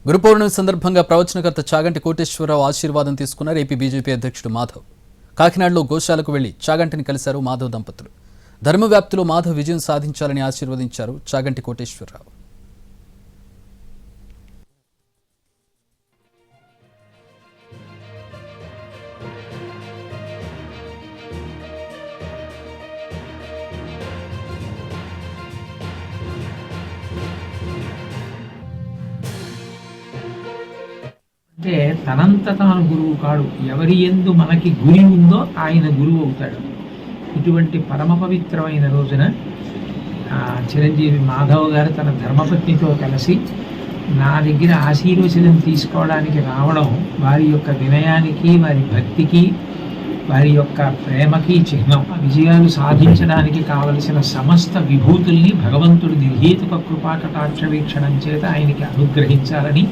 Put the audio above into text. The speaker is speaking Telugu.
గురు పౌర్ణమి సందర్భంగా ప్రవచనకర్త చాగంటి కోటేశ్వరరావు ఆశీర్వాదం తీసుకున్నారు ఏపీ బీజేపీ అధ్యక్షుడు మాధవ్. కాకినాడలో గోశాలకు వెళ్లి చాగంటిని కలిశారు మాధవ్ దంపతులు. ధర్మవ్యాప్తిలో మాధవ్ విజయం సాధించాలని ఆశీర్వదించారు చాగంటి కోటేశ్వరరావు. అంటే తనంత తాను గురువు కాడు, ఎవరి యందు మనకి గురి ఉందో ఆయన గురువు అవుతాడు. ఇటువంటి పరమ పవిత్రమైన రోజున చిరంజీవి మాధవ్ గారు తన ధర్మపత్నితో కలిసి నా దగ్గర ఆశీర్వచనం తీసుకోవడానికి రావడం వారి యొక్క వినయానికి, వారి భక్తికి, వారి యొక్క ప్రేమకి చిహ్నం. విజయాలు సాధించడానికి కావలసిన సమస్త విభూతుల్ని భగవంతుడి నిర్హేతుక కృపాకటాక్ష వీక్షణం చేత ఆయనకి అనుగ్రహించాలని